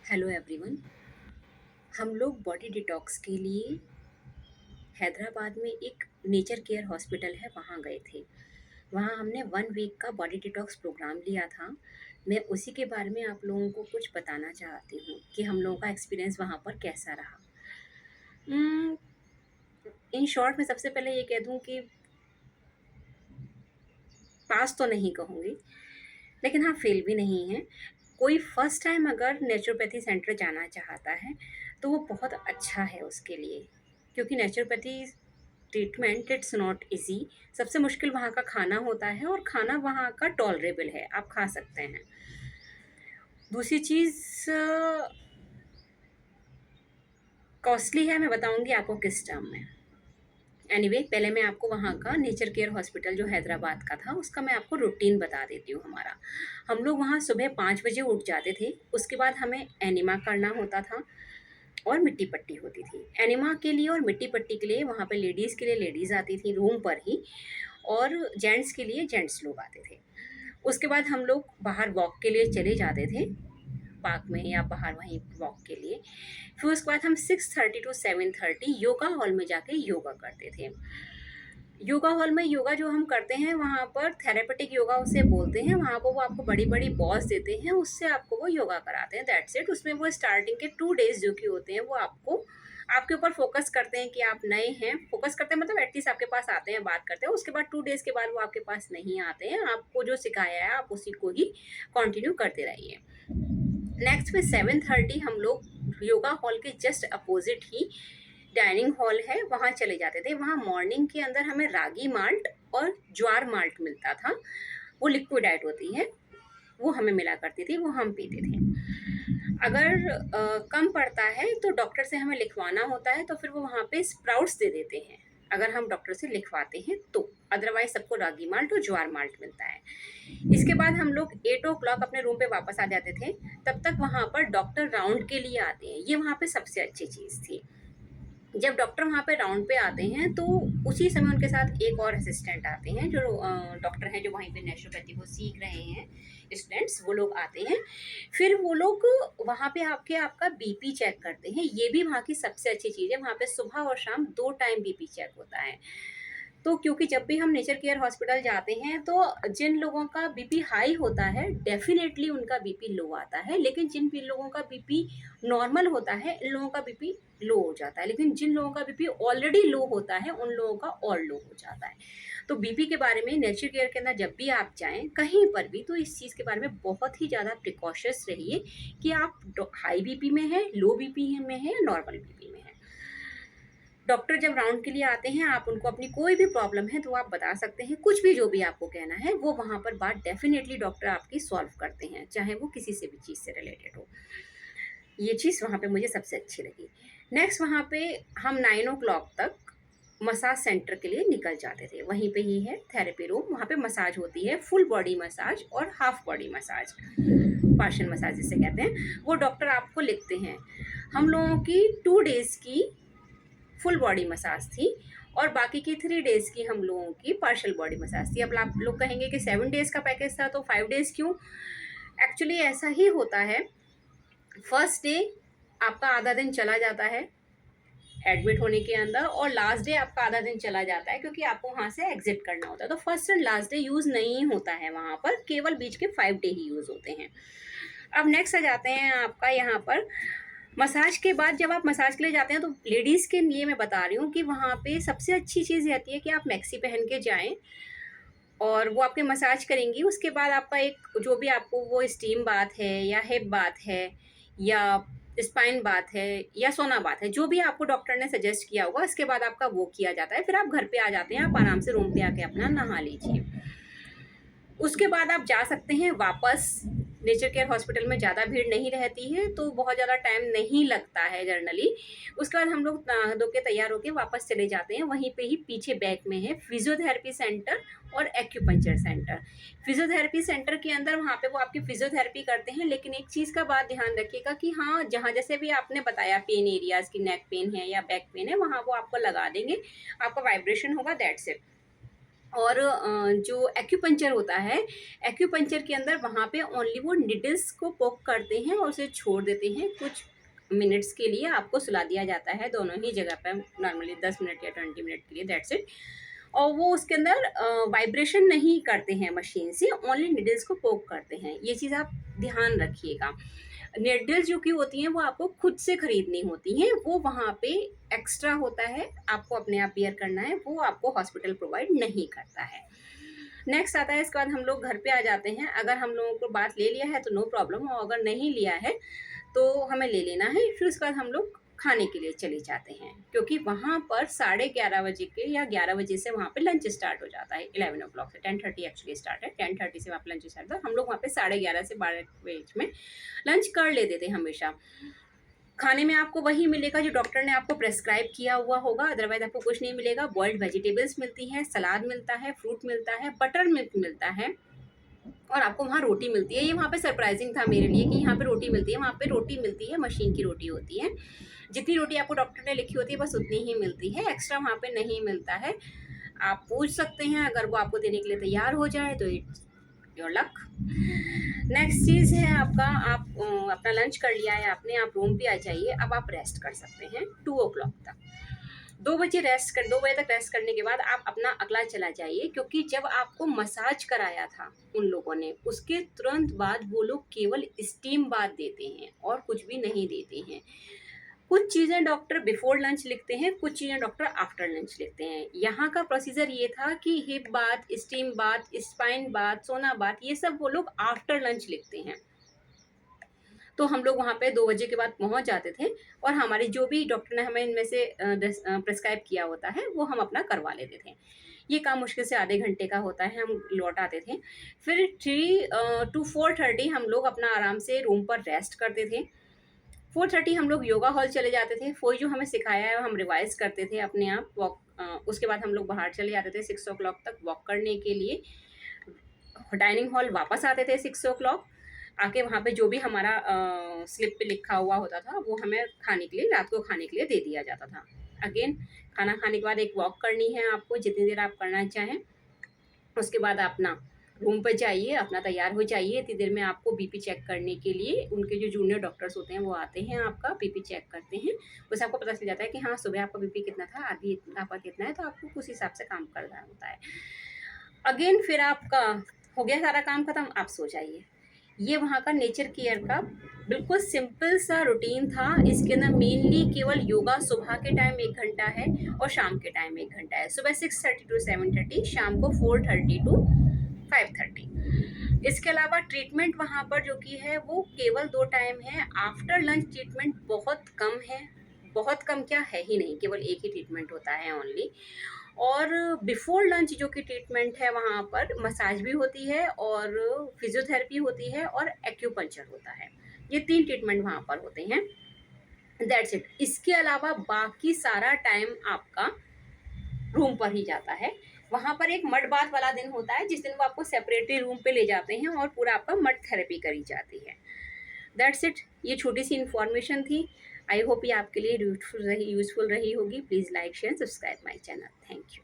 Hello everyone. हम लोग body detox के लिए हैदराबाद में एक नेचर केयर हॉस्पिटल है वहाँ गए थे। वहाँ हमने 1 वीक का बॉडी डिटॉक्स प्रोग्राम लिया था। मैं उसी के बारे में आप लोगों को कुछ बताना चाहती हूँ कि हम लोगों का एक्सपीरियंस वहाँ पर कैसा रहा। इन शॉर्ट मैं सबसे पहले ये कह दूँ कि पास तो नहीं कहूँगी, लेकिन हाँ फेल भी नहीं है। कोई फर्स्ट टाइम अगर नेचुरोपैथी सेंटर जाना चाहता है तो वो बहुत अच्छा है उसके लिए, क्योंकि naturopathy treatment it's not easy. सबसे मुश्किल वहाँ का खाना होता है और खाना वहाँ का टॉलरेबल है, आप खा सकते हैं। दूसरी चीज़ कॉस्टली है, मैं बताऊँगी आपको किस टर्म में। पहले मैं आपको वहाँ का नेचर केयर हॉस्पिटल जो हैदराबाद का था उसका मैं आपको रूटीन बता देती हूँ हमारा। हम लोग वहाँ सुबह 5 बजे उठ जाते थे। उसके बाद हमें एनिमा करना होता था और मिट्टी पट्टी होती थी। एनिमा के लिए और मिट्टी पट्टी के लिए वहाँ पे लेडीज़ के लिए लेडीज़ आती थी रूम पर ही, और जेंट्स के लिए जेंट्स लोग आते थे। उसके बाद हम लोग बाहर वॉक के लिए चले जाते थे, पार्क में या बाहर वहीं वॉक के लिए। फिर उसके बाद हम 6:30 to 7:30 योगा हॉल में जाके योगा करते थे। योगा हॉल में योगा जो हम करते हैं वहाँ पर थेरेपेटिक योगा उसे बोलते हैं। वहाँ पर वो आपको बड़ी बड़ी बॉल्स देते हैं, उससे आपको वो योगा कराते हैं, दैट्स इट। उसमें वो स्टार्टिंग के 2 डेज जो कि होते हैं वो आपको आपके ऊपर फोकस करते हैं कि आप नए हैं। फोकस करते हैं मतलब एटलीस्ट आपके पास आते हैं, बात करते हैं। उसके बाद 2 डेज के बाद वो आपके पास नहीं आते हैं। आपको जो सिखाया है आप उसी को ही कंटिन्यू करते रहिए। नेक्स्ट में 7:30 हम लोग योगा हॉल के जस्ट अपोजिट ही डाइनिंग हॉल है, वहाँ चले जाते थे। वहाँ मॉर्निंग के अंदर हमें रागी माल्ट और ज्वार माल्ट मिलता था। वो लिक्विड डाइट होती है, वो हमें मिला करती थी, वो हम पीते थे। अगर कम पड़ता है तो डॉक्टर से हमें लिखवाना होता है, तो फिर वो वहाँ पे स्प्राउट्स दे देते हैं अगर हम डॉक्टर से लिखवाते हैं तो। अदरवाइज सबको रागी माल्ट और ज्वार माल्ट मिलता है। इसके बाद हम लोग 8 o'clock अपने रूम पे वापस आ जाते थे। तब तक वहाँ पर डॉक्टर राउंड के लिए आते हैं, ये वहाँ पे सबसे अच्छी चीज़ थी। जब डॉक्टर वहाँ पे राउंड पे आते हैं तो उसी समय उनके साथ एक और असिस्टेंट आते हैं जो डॉक्टर हैं जो वहीं पे नेचुरोपैथी को सीख रहे हैं स्टूडेंट्स, वो लोग आते हैं। फिर वो लोग वहाँ पे आपके आपका बीपी चेक करते हैं। ये भी वहाँ की सबसे अच्छी चीज़ है। वहाँ पे सुबह और शाम 2 टाइम बीपी चेक होता है। तो क्योंकि जब भी हम नेचर केयर हॉस्पिटल जाते हैं तो जिन लोगों का बीपी हाई होता है डेफिनेटली उनका बीपी लो आता है, लेकिन जिन भी लोगों का बीपी नॉर्मल होता है इन लोगों का बीपी लो हो जाता है। लेकिन जिन लोगों का बीपी ऑलरेडी लो होता है उन लोगों का और लो हो जाता है। तो बीपी के बारे में नेचर केयर के अंदर जब भी आप जाएं कहीं पर भी, तो इस चीज़ के बारे में बहुत ही ज़्यादा प्रिकॉशस रहिए कि आप हाई बीपी में है, लो बीपी में है या नॉर्मल बीपी में है। डॉक्टर जब राउंड के लिए आते हैं आप उनको अपनी कोई भी प्रॉब्लम है तो आप बता सकते हैं, कुछ भी जो भी आपको कहना है वो वहाँ पर बात डेफिनेटली डॉक्टर आपकी सॉल्व करते हैं, चाहे वो किसी से भी चीज़ से रिलेटेड हो। ये चीज़ वहाँ पे मुझे सबसे अच्छी लगी। नेक्स्ट वहाँ पे हम 9 o'clock तक मसाज सेंटर के लिए निकल जाते थे। वहीं पे ही है थेरेपी रूम, वहाँ पे मसाज होती है, फुल बॉडी मसाज और half body massage, partial massage जिसे कहते हैं, वो डॉक्टर आपको लिखते हैं। हम लोगों की 2 डेज की फुल बॉडी मसाज थी और बाकी की 3 डेज की हम लोगों की पार्शियल बॉडी मसाज थी। अब आप लोग कहेंगे कि 7 डेज का पैकेज था तो 5 डेज क्यों? एक्चुअली ऐसा ही होता है। फर्स्ट डे आपका आधा दिन चला जाता है एडमिट होने के अंदर, और लास्ट डे आपका आधा दिन चला जाता है क्योंकि आपको वहाँ से एग्जिट करना होता है। तो first and last day use नहीं होता है वहाँ पर, केवल बीच के 5 डे ही यूज़ होते हैं। अब नेक्स्ट आ जाते हैं आपका यहाँ पर मसाज के बाद। जब आप मसाज के लिए जाते हैं तो लेडीज़ के लिए मैं बता रही हूँ कि वहाँ पे सबसे अच्छी चीज़ रहती है कि आप मैक्सी पहन के जाएं और वो आपके मसाज करेंगी। उसके बाद आपका एक जो भी आपको वो स्टीम बाथ है या हिप बाथ है या स्पाइन बाथ है या सोना बाथ है, जो भी आपको डॉक्टर ने सजेस्ट किया होगा, इसके बाद आपका वो किया जाता है। फिर आप घर पे आ जाते हैं, आप आराम से रूम पे आके अपना नहा लीजिए। उसके बाद आप जा सकते हैं वापस। नेचर केयर हॉस्पिटल में ज़्यादा भीड़ नहीं रहती है तो बहुत ज़्यादा टाइम नहीं लगता है जनरली। उसके बाद हम लोग नहा धो के तैयार होके वापस चले जाते हैं। वहीं पे ही पीछे बैक में है फिजियोथेरेपी सेंटर और एक्यूपंक्चर सेंटर। फिजियोथेरेपी सेंटर के अंदर वहाँ पे वो आपकी फिजियोथेरेपी करते हैं, लेकिन एक चीज़ का बात ध्यान रखिएगा कि हाँ, जहाँ जैसे भी आपने बताया पेन एरियाज़ की, नेक पेन है या बैक पेन है, वहाँ वो आपको लगा देंगे, आपका वाइब्रेशन होगा, दैट्स इट। और जो एक्यूपंक्चर होता है, एक्यूपंक्चर के अंदर वहाँ पे ओनली वो निडल्स को पोक करते हैं और उसे छोड़ देते हैं। कुछ मिनट्स के लिए आपको सुला दिया जाता है दोनों ही जगह पे, नॉर्मली 10 मिनट या 20 मिनट के लिए, दैट्स इट। और वो उसके अंदर वाइब्रेशन नहीं करते हैं मशीन से, ओनली निडल्स को पोक करते हैं। ये चीज़ आप ध्यान रखिएगा। निडल्स जो कि होती हैं वो आपको खुद से खरीदनी होती हैं, वो वहाँ पे एक्स्ट्रा होता है, आपको अपने आप बियर करना है, वो आपको हॉस्पिटल प्रोवाइड नहीं करता है। नेक्स्ट आता है, इसके बाद हम लोग घर पे आ जाते हैं। अगर हम लोगों को बात ले लिया है तो नो प्रॉब्लम, और अगर नहीं लिया है तो हमें ले लेना है। फिर उसके बाद हम लोग खाने के लिए चले जाते हैं, क्योंकि वहाँ पर 11:30 बजे के या 11 बजे से वहाँ पे लंच स्टार्ट हो जाता है। 11 ओ क्लॉक से, 10:30 एक्चुअली स्टार्ट है, 10:30 से वहाँ पे लंच स्टार्ट होता है। हम लोग वहाँ पे 11:30 से 12 बीच में लंच कर लेते थे हमेशा। खाने में आपको वही मिलेगा जो डॉक्टर ने आपको प्रेस्क्राइब किया हुआ होगा, अदरवाइज आपको कुछ नहीं मिलेगा। बॉइल्ड वेजिटेबल्स मिलती हैं, सलाद मिलता है, फ्रूट मिलता है, बटर मिल्क मिलता है, और आपको वहाँ रोटी मिलती है। ये वहाँ पे सरप्राइजिंग था मेरे लिए कि यहाँ पे रोटी मिलती है। वहाँ पे रोटी मिलती है, मशीन की रोटी होती है। जितनी रोटी आपको डॉक्टर ने लिखी होती है बस उतनी ही मिलती है, एक्स्ट्रा वहाँ पे नहीं मिलता है। आप पूछ सकते हैं, अगर वो आपको देने के लिए तैयार हो जाए तो इट्स योर लक। नेक्स्ट चीज़ है आपका, आप अपना लंच कर लिया है आपने, आप रूम पे आ जाइए। अब आप रेस्ट कर सकते हैं 2 ओ क्लॉक तक। 2 बजे तक रेस्ट करने के बाद आप अपना अगला चला जाइए, क्योंकि जब आपको मसाज कराया था उन लोगों ने, उसके तुरंत बाद वो लोग केवल स्टीम बाथ देते हैं और कुछ भी नहीं देते हैं। कुछ चीज़ें डॉक्टर बिफोर लंच लिखते हैं, कुछ चीज़ें डॉक्टर आफ्टर लंच लिखते हैं। यहाँ का प्रोसीजर ये था कि hip bath, steam bath, spine bath, सोना बाथ, ये सब वो लोग आफ्टर लंच लिखते हैं। तो हम लोग वहाँ पे 2 बजे के बाद पहुँच जाते थे, और हमारी जो भी डॉक्टर ने हमें इनमें से प्रिस्क्राइब किया होता है वो हम अपना करवा लेते थे। ये काम मुश्किल से आधे घंटे का होता है, हम लौट आते थे। फिर 3 टू 4:30 हम लोग अपना आराम से रूम पर रेस्ट करते थे। 4:30 हम लोग योगा हॉल चले जाते थे। वो जो हमें सिखाया है हम रिवाइज़ करते थे अपने आप। उसके बाद हम लोग बाहर चले जाते थे 6 ओ क्लॉक तक वॉक करने के लिए। डाइनिंग हॉल वापस आते थे 6 ओ क्लॉक। आके वहाँ पे जो भी हमारा स्लिप पे लिखा हुआ होता था वो हमें खाने के लिए, रात को खाने के लिए दे दिया जाता था। अगेन खाना खाने के बाद एक वॉक करनी है आपको, जितनी देर आप करना चाहें। उसके बाद अपना रूम पर जाइए, अपना तैयार हो जाइए। इतनी देर में आपको बीपी चेक करने के लिए उनके जो जूनियर डॉक्टर्स होते हैं वो आते हैं, आपका बीपी चेक करते हैं। उससे आपको पता चल जाता है कि हाँ, सुबह आपका बीपी कितना था, आधी आपका कितना है, तो आपको उस हिसाब से काम करना होता है। अगेन फिर आपका हो गया सारा काम खत्म, आप सो जाइए। ये वहाँ का नेचर केयर का बिल्कुल सिंपल सा रूटीन था। इसके अंदर मेनली केवल योगा सुबह के टाइम 1 घंटा है और शाम के टाइम 1 घंटा है। सुबह 6:30 टू 7:30, शाम को 4:30 टू 5:30। इसके अलावा ट्रीटमेंट वहाँ पर जो कि है वो केवल 2 टाइम है। आफ्टर लंच ट्रीटमेंट बहुत कम है, बहुत कम क्या है ही नहीं, केवल एक ही ट्रीटमेंट होता है ओनली। और बिफोर लंच जो कि ट्रीटमेंट है वहाँ पर मसाज भी होती है, और फिजियोथेरेपी होती है, और एक्यूपंक्चर होता है। ये 3 ट्रीटमेंट वहाँ पर होते हैं, दैट्स इट। इसके अलावा बाकी सारा टाइम आपका रूम पर ही जाता है। वहाँ पर एक मड बाथ वाला दिन होता है, जिस दिन वो आपको सेपरेटली रूम पे ले जाते हैं और पूरा आपका मड थेरेपी करी जाती है। That's it. ये छोटी सी इन्फॉर्मेशन थी। आई होप ये आपके लिए यूजफुल रही होगी। Please like share subscribe my channel. Thank you.